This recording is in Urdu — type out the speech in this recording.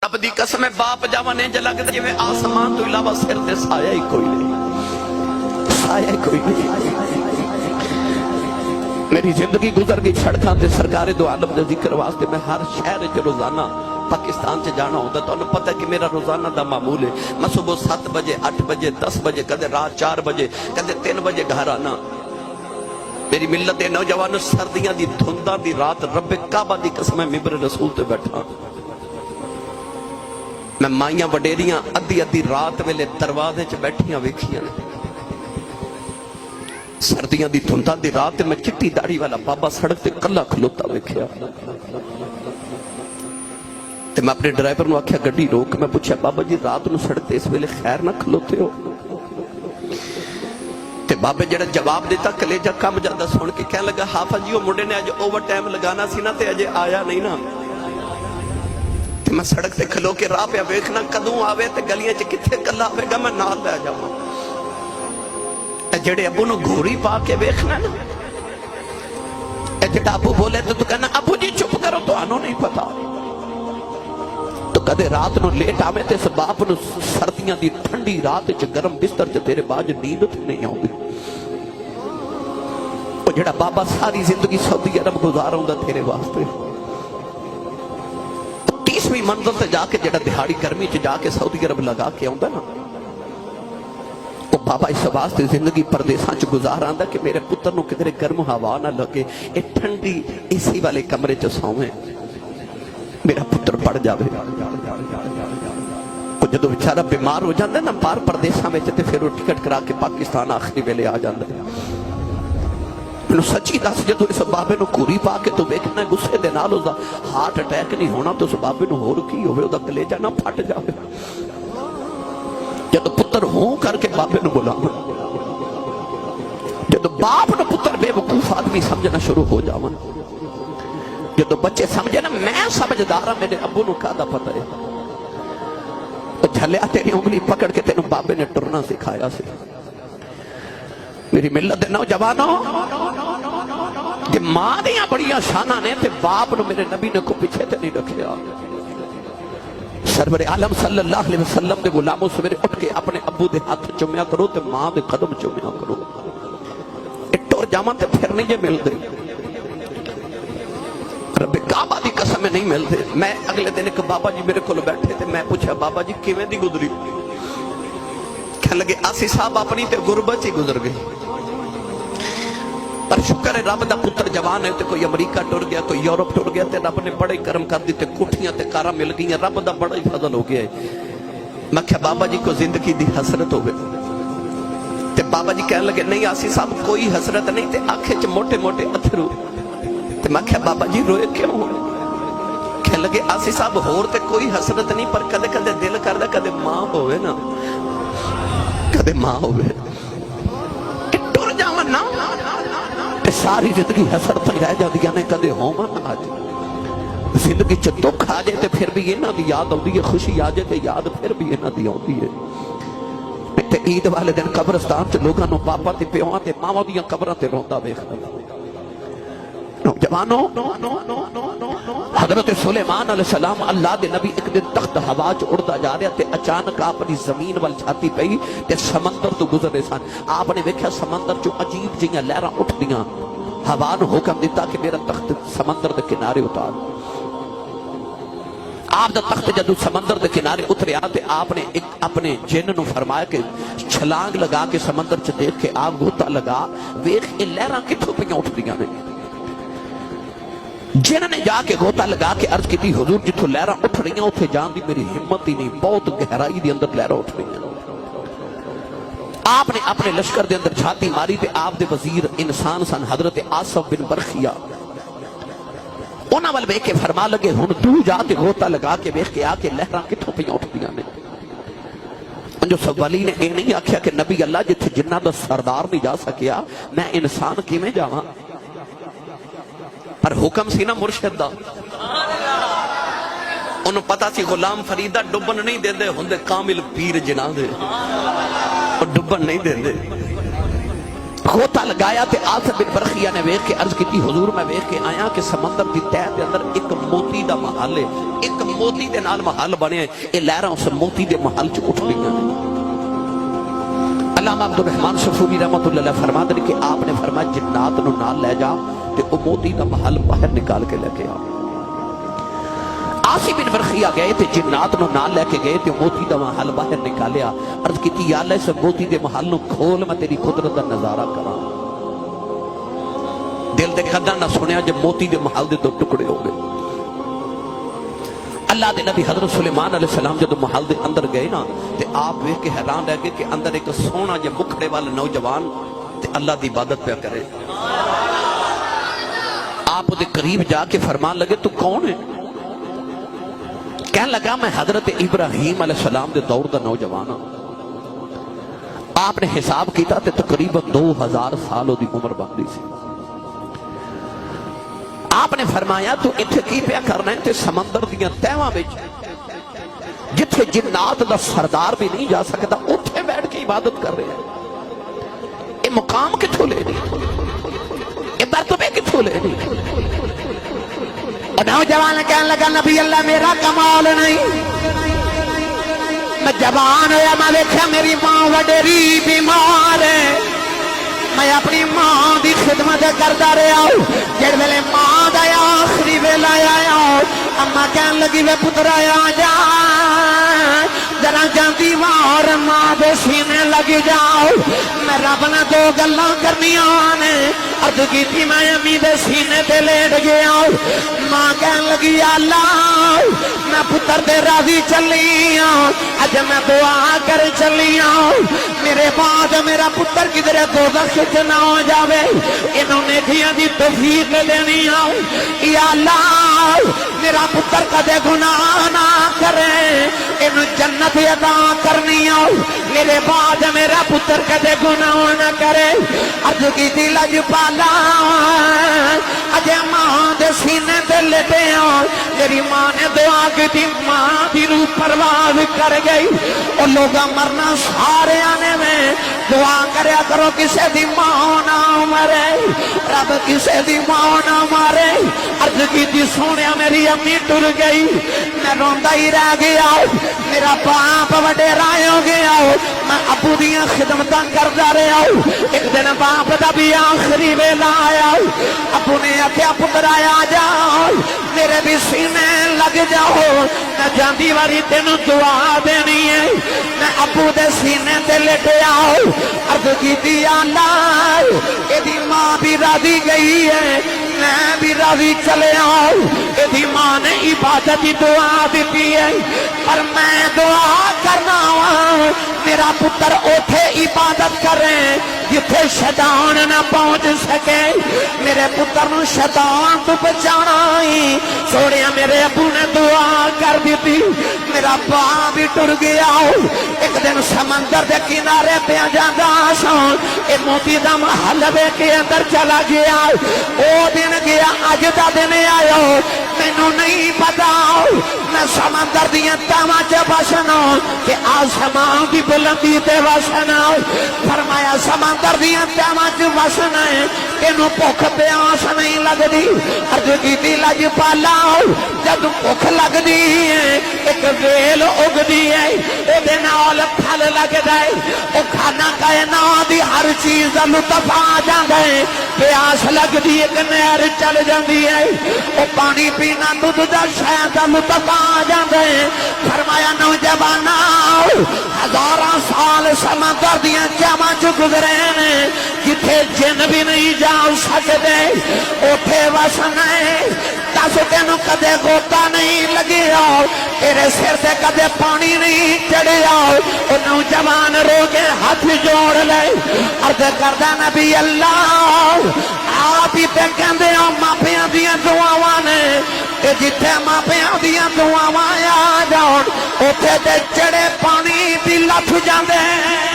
رب دی قسم ہے باپ جاوانے جلگ دے جویں آسمان تو علاوہ سر تے سایہ ہی کوئی نہیں، سایہ ہی کوئی نہیں۔ میری زندگی گزر گئی سڑکاں تے سرکار دو عالم دے ذکر واسطے میں ہر شہر وچ روزانہ پاکستان سے جانا ہوتا تو انہوں پتہ ہے کہ میرا روزانہ دا معمول ہے۔ میں صبح 7 بجے 8 بجے 10 بجے کدے رات 4 بجے کدے 3 بجے گھر آنا۔ میری ملت نوجوان سردیاں دی دھنداں دی رات رب کعبہ دی قسم ہے ممبر رسول تے بیٹھا، میں مائیاں وڈیریاں ادھی ادھی رات ویلے دروازے چ بیٹھیاں ویکھیاں نے۔ سردیاں دی دھنداں دی رات میں چٹی داڑھی والا بابا سڑک تے کلا کھلوتا ویکھیا تے میں اپنے ڈرائیور نو آکھیا گڈی روک، میں پوچھا بابا جی رات نو سڑک تے اس ویلے خیر نہ کھلوتے ہو؟ تے بابے جڑا جواب دیتا کلیجہ کم جاندہ سن کے کہنے لگا حافظ جی وہ منڈے نے اج اوور ٹائم لگانا سی نا تے اجے آیا نہیں نا۔ تے میں سڑک تے کھلو کے راہ پہ ویکھنا کدوں آوے تے گلیاں چ کتھے کلا آوے گا میں نال لے جاواں۔ اے جڑے ابو نو گھوڑی پا کے ویکھنا نا، اے جڑا ابو بولے تو کہنا ابو جی چپ کرو تو آنو نہیں پتا۔ تو کدے رات نو لیٹ آوے تے اس باپ نو سردیاں دی ٹھنڈی رات چ گرم بستر چ تیرے باج نیند تے نہیں آؤندی۔ او جڑا بابا ساری زندگی سعودی عرب گزار ہوندا تیرے واسطے، 30ویں منزل تے جا کے جڑا دہاڑی گرمی چ جا کے سعودی عرب لگا کے آوندا نا، او بابا اس واسطے زندگی پردیساں چ گزار آندا کہ میرے پتر نو کدھر گرم ہوا نہ لگے، اے ٹھنڈی اسی والے کمرے چ سوویں، میرا پتر پڑ جاوے۔ او جدو بیچارہ بیمار ہو جاندا نا باہر پردیساں وچ تے پھر وہ ٹکٹ کرا کے پاکستان آخری ویلے آ جاندا ہے۔ میں سچی دس جدو اس بابے نو کوری پا کے تو ویکھنا غصے دے نال اس دا ہارٹ اٹیک نہیں ہونا تو اس بابے نو ہور کی ہوئے اس دا کلیجہ نہ پھٹ جاوے۔ جدو پتر ہوں کر کے بابے نو بلانا، جدو باپ نو پتر بے وقوف آدمی سمجھنا شروع ہو جاون، جدو بچے سمجھے نا میں سمجھدارا میرے ابو نو کہا دا پتہ ہے، تو جھلیا تیری انگلی پکڑ کے تینوں بابے نے ٹرنا سکھایا سی۔ میری ملت نوجوانوں کہ ماں دیاں بڑیاں شانہ نے تے باپ نو میرے نبی نے کو پیچھے تے نہیں رکھیا۔ سرور عالم صلی اللہ علیہ وسلم دے غلاموں سویرے اٹھ کے اپنے ابو دے ہاتھ چومیا کرو تے ماں دے قدم چومیا کرو، ٹر جاواں تے پھر نہیں جے مل دے، رب کعبہ دی قسم نہیں مل دے۔ میں اگلے دن ایک بابا جی میرے کول بیٹھے تے میں پوچھا بابا جی کیویں دی گزری؟ کہنے لگے آسی صاحب اپنی تے غربت ہی گزر گئی، پر شکر ہے رب دا پتر جوان ہے تے کوئی امریکہ ٹر گیا کوئی یورپ ٹر گیا تے رب نے بڑے کرم کر دیتے، کوٹھیاں تے کاراں مل گئی، رب دا بڑا ہی فضل ہو گیا ہے۔ میں کہا بابا جی کو زندگی دی حسرت ہوگی تے بابا جی کہنے لگے نہیں آسی صاحب کوئی حسرت نہیں تے آنکھیں چ موٹے موٹے اتھرو۔ تے میں کہا بابا جی روئے کیوں ہو؟ کہنے لگے آسی صاحب ہور تے کوئی حسرت نہیں پر کدے کدے دل کردا کدے ماں ہوئے نا، کدے ماں ہوئے ٹر جاون نا ساری زندگی حسرت رہ جاندیاں نے کدے ہومن آج زندگی چ دکھ آ جائے تے پھر بھی انہاں دی یاد آندی ہے، خوشی آ جائے تے یاد پھر بھی انہاں دی آندی ہے۔ تے عید والے دن قبرستان چ لوگاں نو پاپا تے پیواں تے ماواں دیاں قبراں تے روندا ویکھدا۔ نوجوانوں حضرت سلیمان علیہ السلام اللہ دے نبی ایک دن تخت ہوا چ اڑدا جا رہا تے اچانک اپنی زمین وال چھاتی پئی تے سمندر تو گزرے سن، آپ نے ویکھیا سمندر چوں عجیب جیاں لہراں اٹھدیاں، ہوا نے حکم دیتا کہ میرا تخت سمندر دے کنارے اتار۔ آپ دا تخت جدو سمندر دے کنارے اتریا تے آپ نے ایک اپنے جن نو فرمایا کہ چھلانگ لگا کے سمندر چ دیکھ کے آپ گوتا لگا ویکھ اے لہراں کتھوں پیاں اٹھدیاں نے۔ جنہوں نے جا کے گوتا لگا کے عرض کی تھی حضور جتھوں لہراں اٹھ رہی ہیں اتھے جان دی میری ہمت ہی نہیں، بہت گہرائی دی اندر لہراں اٹھ رہی ہیں۔ آپ نے اپنے لشکر دے اندر چھاتی ماری تے آپ دے وزیر انسان سن حضرت آصف بن برخیہ، انہاں ول ویکھ کے فرما لگے ہن تو جا کے گوتا لگا کے ویکھ کے آ کے لہراں کتھوں پیاں اٹھدیاں نے۔ جو سوالی نے یہ نہیں آکھیا کہ نبی اللہ جتھے جنہ دا سردار نہیں جا سکیا میں انسان کیویں جاواں، پر حکم سی نا مرشد دا، انہوں پتا سی غلام فریدہ ڈبن نہیں دے دے ہوندے کامل پیر جناح دے، وہ ڈبن نہیں دے دے۔ غوطہ لگایا تے آصف بن برخیہ نے ویکھ کے عرض کی حضور میں ویکھ کے آیا کہ سمندر دی تہہ دے اندر ایک موتی دا محل ہے، ایک موتی دے نال محل بنے، اے لہراں اس موتی دے محل چ اٹھ گئیاں نے۔ علامہ عبد الرحمن صفوی رحمۃ اللہ علیہ فرماتے ہیں کہ آپ نے فرمایا جنات نو نال لے جا تے او موتی دا محل باہر نکال کے لے کے آ۔ آصف بن برخیہ گئے تے جنات نو نال لے کے گئے تے موتی دا محل باہر نکالیا، عرض کیتی یا اللہ اس موتی دے محل نو کھول میں تیری قدرت دا نظارہ کراں۔ دل دے کداں نہ سنیا جب موتی دے محل دے دو ٹکڑے ہو گئے۔ اللہ دے نبی حضرت سلیمان علیہ السلام جب محل دے اندر گئے نا تے آپ ویکھ کے حیران رہ گئے کہ اندر ایک سونا جے مکھڑے والا نوجوان تے اللہ دی عبادت پہ کرے۔ آپ دے قریب جا کے فرمان لگے تو کون ہے؟ کہنے لگا میں حضرت ابراہیم علیہ السلام دے دور دا نوجوان ہوں۔ آپ نے حساب کیتا تے تقریباً 2000 سال دی عمر باقی سی۔ آپ نے فرمایا تو اتھے کی پیا کرنا ہے تے سمندر دیاں تہواں وچ جتھے جنات دا سردار بھی نہیں جا سکتا اتھے بیٹھ کے عبادت کر رہے ہیں۔ یہ مقام کتھوں لے نہیں، یہ مرتبے کتھوں لے نہیں۔ نوجوان کہنے لگا نبی اللہ میرا کمال نہیں، میں جوان ہویا میں دیکھا میری ماں وڈیری بیمار ہے، میں اپنی ماں دی خدمت کرتا رہا ہوں۔ جڑ ویلے ماں دا آخری ویلا آیا اما کہن لگی وے پتر آیا جا ذرا جاندی وار ماں دے سینے لگ جاؤ، میں رب نے دو گلاں کرنیاں نے، عرض کی تھی میں امی دے سینے تے لیٹ گیا۔ ماں کہن لگی یا اللہ میں پتر دے راضی چلی ہوں، اج میں دعا کر چلی ہوں میرے بعد میرا پتر کدھر دوزخ وچ نہ ہو جاوے، انہوں نے نیکیاں دی توفیق دینی ہوں۔ یا اللہ میرا پتر کدے گناہ نہ کرے، انہوں جنت عطا کرنی ہوں، میرے بعد میرا پتر کدے گناہ نہ کرے۔ عرض کی تھی لجپالا اجے ماں دے سینے تے لیٹے ہوں، میری ماں نے دعا کی تھی، ماں دی روح پرواز کر گئی۔ اور لوگاں مرنا سارے آنے میں دعا کریا کرو کسے دی ماں نہ مرے، رب کسے دی ماں نہ مارے۔ عرض کی تھی سونیا میری امی ٹر گئی، میں روندا ہی رہ گیا، میرا باپ وڈیرا ہو گیا، میں ابو دیاں خدمتاں کردا رہا ہوں۔ ایک دن باپ دا بھی آخری ویلا آیا، ابو نے آکھیا پتر آیا جا میرے بھی سینے لگ جاؤ، میں جاندی واری تینوں دعا دینی ہے۔ میں ابو دے سینے تے لیٹیا، عرض کیتی یا اللہ ایدی ماں بھی راضی گئی ہے، میں بھی راضی چلے آؤں۔ ایدی ماں نے عبادت دعا دیتی ہے، پر میں دعا کرنا ہوں میرا پتر اوتھے عبادت کریں جتھے شیطان نہ پہنچ سکے، میرے پتر نو شیطان تو بچانا ہی سوڑیا میرے ابو نے دعا کر دیتی۔ میرا باپ بھی ٹر گیا، ایک دن سمندر دے کنارے پہ جاندا سوں، اے موتی دا محل وے کے اندر چلا گیا، او دن گیا اج دا دن آیا مینوں نہیں پتا، میں سمندر دیاں تہواں چ وسنا کہ آسمان دی بلندی تے وسنا، فرمایا سمندر دیاں تہواں چ وسنا ہے اینوں بھوک پیاس نہیں لگدی۔ عرض کیتی لجپالا جد بھوک لگدی ہے ایک ویل اگدی ہے، او دے نال پھل لگدا ہے، او کھانا کائنات دی ہر چیز دا لطف آ جاندا ہے، پیاس لگدی ایک نہر چل جاندی ہے، او پانی پینا دودھ دا شہد دا لطف آ جاندا ہے۔ فرمایا نوجوانا ہزاراں سال سمندر دیاں جاواں چ گزرے نے، جتھے جن بھی نہیں جا سکدے اوتھے وسنا ہے۔ دس تینوں کدے غوطہ نہیں لگیا، تیرے سر تے کدے پانی نہیں چڑھیا، او نوجوان رو کے ہاتھ جوڑ لے، عرض کردا نبی اللہ آپ ہی پہ کہندے ہو ماپیاں دیاں دعاواں نے، تے جتھے ماپیاں دیاں دعاواں آ جاؤ اوتھے تے چڑھے پانی بھی لتھ جاندے ہیں۔